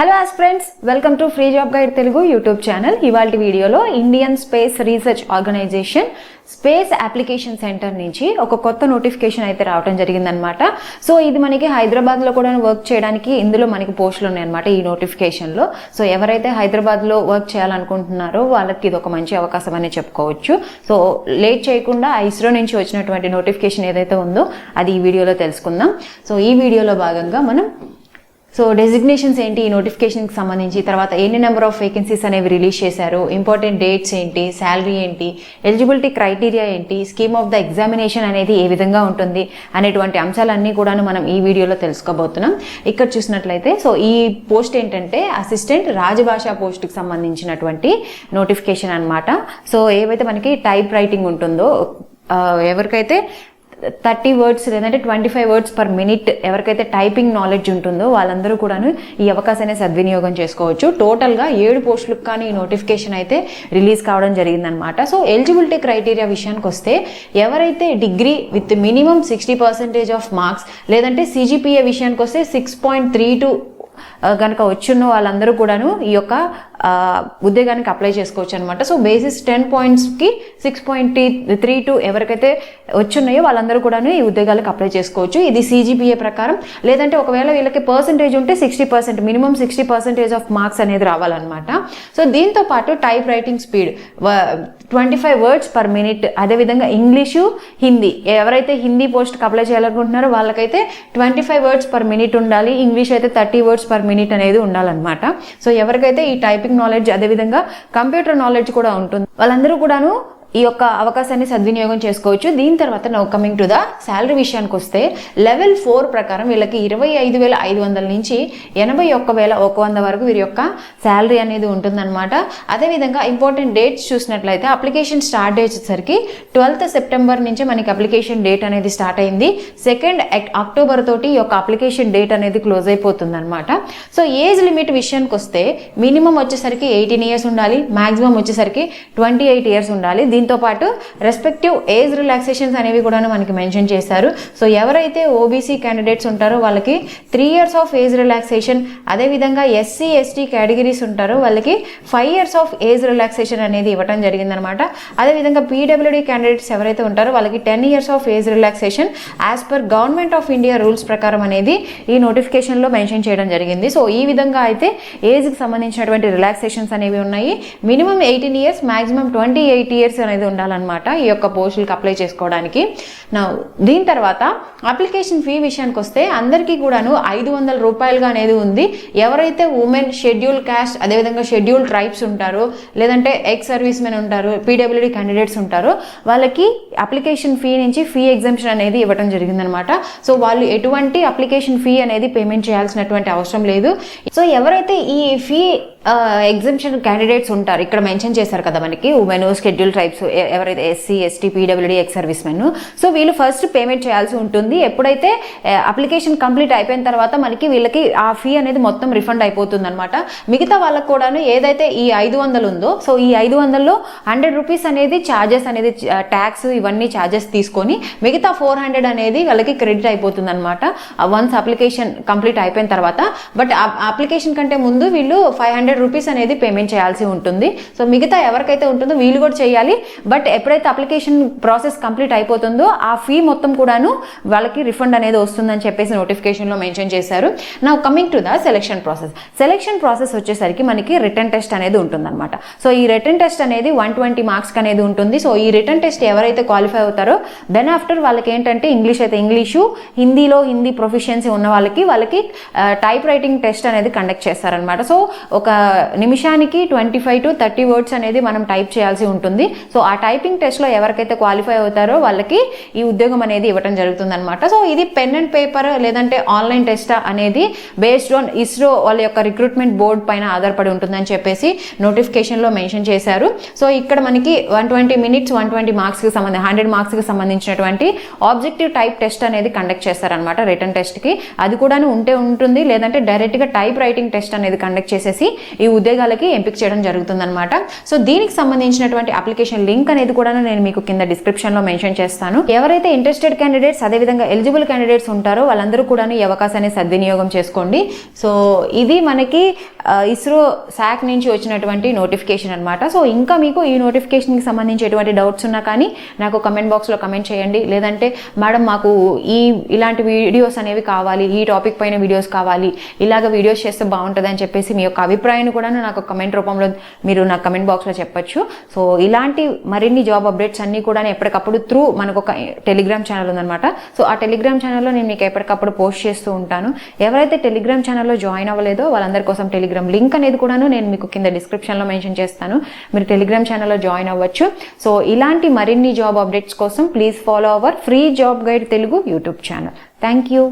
Hello aspirants, welcome to free job guide Telugu YouTube channel. ఇవాల్టి వీడియోలో Indian space research organisation space application centre నుంచి ఒక కొత్త notification అయితే రావడం జరిగిందనమాట. సో ఇది మనకి హైదరాబాద్లో కూడా వర్క్ చేయడానికి ఇందులో మనకి పోస్టులు ఉన్నాయన్నమాట ఈ నోటిఫికేషన్లో. సో ఎవరైతే హైదరాబాద్లో వర్క్ చేయాలనుకుంటున్నారో వాళ్ళకి ఇది ఒక మంచి అవకాశం అని చెప్పుకోవచ్చు. సో లేట్ చేయకుండా ఇస్రో నుంచి వచ్చినటువంటి నోటిఫికేషన్ ఏదైతే ఉందో అది ఈ వీడియోలో తెలుసుకుందాం. సో ఈ వీడియోలో భాగంగా మనం డెసిగ్నేషన్స్ ఏంటి, ఈ నోటిఫికేషన్కి సంబంధించి, తర్వాత ఎన్ని నెంబర్ ఆఫ్ వేకెన్సీస్ అనేవి రిలీజ్ చేశారు, ఇంపార్టెంట్ డేట్స్ ఏంటి, శాలరీ ఏంటి, ఎలిజిబిలిటీ క్రైటీరియా ఏంటి, స్కీమ్ ఆఫ్ ద ఎగ్జామినేషన్ అనేది ఏ విధంగా ఉంటుంది అనేటువంటి అంశాలన్నీ కూడా మనం ఈ వీడియోలో తెలుసుకోబోతున్నాం. ఇక్కడ చూసినట్లయితే ఈ పోస్ట్ ఏంటంటే అసిస్టెంట్ రాజభాషా పోస్ట్కి సంబంధించినటువంటి నోటిఫికేషన్ అనమాట. సో ఏవైతే మనకి టైప్ రైటింగ్ ఉంటుందో, ఎవరికైతే 30 వర్డ్స్ లేదంటే 25 వర్డ్స్ పర్ మినిట్ ఎవరికైతే టైపింగ్ నాలెడ్జ్ ఉంటుందో వాళ్ళందరూ కూడాను ఈ అవకాశాన్ని సద్వినియోగం చేసుకోవచ్చు. టోటల్గా 7 పోస్టులకు కానీ ఈ నోటిఫికేషన్ అయితే రిలీజ్ కావడం జరిగిందనమాట. సో ఎలిజిబిలిటీ క్రైటీరియా విషయానికి వస్తే ఎవరైతే degree with minimum 60% of marks లేదంటే సిజిపిఏ విషయానికి వస్తే 6.32 కనుక వచ్చున్న వాళ్ళందరూ కూడాను ఈ యొక్క ఉద్యోగానికి అప్లై చేసుకోవచ్చు అనమాట. సో బేసిస్ 10 పాయింట్స్కి 6.32 ఎవరికైతే వచ్చున్నాయో వాళ్ళందరూ కూడాను ఈ ఉద్యోగాలకు అప్లై చేసుకోవచ్చు. ఇది సిజిపిఏ ప్రకారం. లేదంటే ఒకవేళ వీళ్ళకి పర్సంటేజ్ ఉంటే 60%, మినిమం 60% ఆఫ్ మార్క్స్ అనేది రావాలన్నమాట. సో దీంతో పాటు type writing speed 25 words per minute, అదేవిధంగా ఇంగ్లీషు, హిందీ, ఎవరైతే హిందీ పోస్ట్కి అప్లై చేయాలనుకుంటున్నారో వాళ్ళకైతే 25 వర్డ్స్ పర్ మినిట్ ఉండాలి. ఇంగ్లీష్ అయితే 30 వర్డ్స్ పర్ మినిట్ అనేది ఉండాలన్నమాట. సో ఎవరికైతే ఈ టైపింగ్ నాలెడ్జ్ అదేవిధంగా కంప్యూటర్ నాలెడ్జ్ కూడా ఉంటుంది వాళ్ళందరూ కూడాను ఈ యొక్క అవకాశాన్ని సద్వినియోగం చేసుకోవచ్చు. దీని తర్వాత now coming to the salary విషయానికి వస్తే లెవెల్ 4 ప్రకారం వీళ్ళకి 25,500 నుంచి 81,100 వరకు వీరి యొక్క శాలరీ అనేది ఉంటుందన్నమాట. అదేవిధంగా ఇంపార్టెంట్ డేట్స్ చూసినట్లయితే అప్లికేషన్ స్టార్ట్ డేట్ వచ్చేసరికి 12th సెప్టెంబర్ నుంచి మనకి అప్లికేషన్ డేట్ అనేది స్టార్ట్ అయింది. 2nd అక్టోబర్ తోటి ఈ యొక్క అప్లికేషన్ డేట్ అనేది క్లోజ్ అయిపోతుంది అనమాట. సో ఏజ్ లిమిట్ విషయానికి వస్తే మినిమం వచ్చేసరికి 18 ఇయర్స్ ఉండాలి, మాక్సిమం వచ్చేసరికి 28 ఇయర్స్ ఉండాలి. దీంతో పాటు రెస్పెక్టివ్ ఏజ్ రిలాక్సేషన్స్ అనేవి కూడా మనకి మెన్షన్ చేశారు. సో ఎవరైతే ఓబీసీ క్యాండిడేట్స్ ఉంటారో వాళ్ళకి 3 ఇయర్స్ ఆఫ్ ఏజ్ రిలాక్సేషన్, అదేవిధంగా ఎస్సీ ఎస్టీ కేటగిరీస్ ఉంటారో వాళ్ళకి 5 ఇయర్స్ ఆఫ్ ఏజ్ రిలాక్సేషన్ అనేది ఇవ్వడం జరిగిందనమాట. అదేవిధంగా పీడబ్ల్యూడీ క్యాండిడేట్స్ ఎవరైతే ఉంటారో వాళ్ళకి 10 years of age relaxation as per government of India rules ప్రకారం అనేది ఈ నోటిఫికేషన్లో మెన్షన్ చేయడం జరిగింది. సో ఈ విధంగా అయితే ఏజ్కి సంబంధించినటువంటి రిలాక్సేషన్స్ అనేవి ఉన్నాయి. మినిమం 18 ఇయర్స్, మాక్సిమం 28 ఇయర్స్ అనేది ఉండాలన్నమాట ఈ యొక్క పోస్టులకు అప్లై చేసుకోవడానికి. దీని తర్వాత అప్లికేషన్ ఫీ విషయానికి వస్తే అందరికీ కూడాను 500 రూపాయలుగా అనేది ఉంది. ఎవరైతే ఉమెన్, షెడ్యూల్ క్యాస్ట్, అదేవిధంగా షెడ్యూల్ ట్రైబ్స్ ఉంటారో లేదంటే ఎక్స్ సర్వీస్ మెన్ ఉంటారో, పీడబ్ల్యూడీ క్యాండిడేట్స్ ఉంటారో వాళ్ళకి అప్లికేషన్ ఫీ నుంచి ఫీ ఎగ్జంప్షన్ అనేది ఇవ్వడం జరిగిందనమాట. సో వాళ్ళు ఎటువంటి అప్లికేషన్ ఫీ అనేది పేమెంట్ చేయాల్సినటువంటి అవసరం లేదు. సో ఎవరైతే ఈ ఫీ ఎగ్జంప్షన్ క్యాండిడేట్స్ ఉంటారు, ఇక్కడ మెన్షన్ చేశారు కదా మనకి ఉమెన్, షెడ్యూల్ ట్రైబ్స్, ఎవరైతే SC ST PWD ex service men, so వీళ్ళు ఫస్ట్ పేమెంట్ చేయాల్సి ఉంటుంది. ఎప్పుడైతే అప్లికేషన్ కంప్లీట్ అయిపోయిన తర్వాత మనకి వీళ్ళకి ఆ ఫీ అనేది మొత్తం రిఫండ్ అయిపోతుంది అనమాట. మిగతా వాళ్ళకు కూడాను ఏదైతే ఈ 500 ఉందో, సో ఈ 500లో 100 రూపీస్ అనేది ఛార్జెస్ అనేది ట్యాక్స్ ఇవన్నీ ఛార్జెస్ తీసుకొని మిగతా 400 అనేది వాళ్ళకి క్రెడిట్ అయిపోతుంది అనమాట వన్స్ అప్లికేషన్ కంప్లీట్ అయిపోయిన తర్వాత. బట్ అప్లికేషన్ కంటే ముందు వీళ్ళు 500 రూపీస్ అనేది పేమెంట్ చేయాల్సి ఉంటుంది. సో మిగతా ఎవరికైతే ఉంటుందో వీళ్ళు కూడా చేయాలి. బట్ ఎప్పుడైతే అప్లికేషన్ ప్రాసెస్ కంప్లీట్ అయిపోతుందో ఆ ఫీ మొత్తం కూడాను వాళ్ళకి రిఫండ్ అనేది వస్తుందని చెప్పేసి నోటిఫికేషన్లో మెన్షన్ చేశారు. Now coming to the selection process. Selection process వచ్చేసరికి మనకి రిటర్న్ టెస్ట్ అనేది ఉంటుందన్నమాట. సో ఈ రిటర్న్ టెస్ట్ అనేది 120 మార్క్స్ అనేది ఉంటుంది. సో ఈ రిటర్న్ టెస్ట్ ఎవరైతే క్వాలిఫై అవుతారో దెన్ ఆఫ్టర్ వాళ్ళకి ఏంటంటే ఇంగ్లీష్ అయితే ఇంగ్లీషు, హిందీలో హిందీ ప్రొఫిషియన్సీ ఉన్న వాళ్ళకి టైప్ రైటింగ్ టెస్ట్ అనేది కండక్ట్ చేస్తారనమాట. సో ఒక నిమిషానికి 25 to 30 వర్డ్స్ అనేది మనం టైప్ చేయాల్సి ఉంటుంది. సో ఆ టైపింగ్ టెస్ట్లో ఎవరికైతే క్వాలిఫై అవుతారో వాళ్ళకి ఈ ఉద్యోగం అనేది ఇవ్వడం జరుగుతుంది అనమాట. సో ఇది పెన్ అండ్ పేపర్ లేదంటే ఆన్లైన్ టెస్ట్ అనేది బేస్డ్ ఆన్ ఇస్రో వాళ్ళ యొక్క రిక్రూట్మెంట్ బోర్డ్ పైన ఆధారపడి ఉంటుందని చెప్పేసి నోటిఫికేషన్లో మెన్షన్ చేశారు. సో ఇక్కడ మనకి 120 మినిట్స్ 120 మార్క్స్కి 100 మార్క్స్కి సంబంధించినటువంటి ఆబ్జెక్టివ్ టైప్ టెస్ట్ అనేది కండక్ట్ చేస్తారనమాట రిటర్న్ టెస్ట్కి. అది కూడా ఉంటుంది, లేదంటే డైరెక్ట్గా టైప్ రైటింగ్ టెస్ట్ అనేది కండక్ట్ చేసేసి ఈ ఉద్యోగాలకి ఎంపిక చేయడం జరుగుతుందన్నమాట. సో దీనికి సంబంధించినటువంటి అప్లికేషన్ లింక్ అనేది కూడా నేను మీకు కింద డిస్క్రిప్షన్లో మెన్షన్ చేస్తాను. ఎవరైతే ఇంట్రెస్టెడ్ క్యాండిడేట్స్ అదేవిధంగా ఎలిజిబుల్ క్యాండిడేట్స్ ఉంటారో వాళ్ళందరూ కూడా ఈ అవకాశాన్ని సద్వినియోగం చేసుకోండి. సో ఇది మనకి ఇస్రో శాక్ నుంచి వచ్చినటువంటి నోటిఫికేషన్ అనమాట. సో ఇంకా మీకు ఈ నోటిఫికేషన్కి సంబంధించి ఎటువంటి డౌట్స్ ఉన్నా కానీ నాకు కమెంట్ బాక్స్లో కమెంట్ చేయండి. లేదంటే మేడం మాకు ఇలాంటి వీడియోస్ అనేవి కావాలి, ఈ టాపిక్ పైన వీడియోస్ కావాలి, ఇలాగ వీడియోస్ చేస్తే బాగుంటుంది అని చెప్పేసి మీ యొక్క అభిప్రాయాన్ని కూడా నాకు కమెంట్ రూపంలో మీరు నాకు కమెంట్ బాక్స్లో చెప్పొచ్చు. సో ఇలాంటి మరిన్ని జాబ్ అప్డేట్స్ అన్నీ కూడా ఎప్పటికప్పుడు త్రూ మనకు ఒక టెలిగ్రామ్ ఛానల్ ఉందన్నమాట. సో ఆ టెలిగ్రామ్ ఛానల్లో నేను మీకు ఎప్పటికప్పుడు పోస్ట్ చేస్తూ ఉంటాను. ఎవరైతే టెలిగ్రామ్ ఛానల్లో జాయిన్ అవ్వలేదో వాళ్ళందరి కోసం టెలిగ్రామ్ లింక్ అనేది కూడా నేను మీకు కింద డిస్క్రిప్షన్లో మెన్షన్ చేస్తాను. మీరు టెలిగ్రామ్ ఛానల్లో జాయిన్ అవ్వచ్చు. సో ఇలాంటి మరిన్ని జాబ్ అప్డేట్స్ కోసం please follow our free job guide Telugu YouTube channel. Thank you.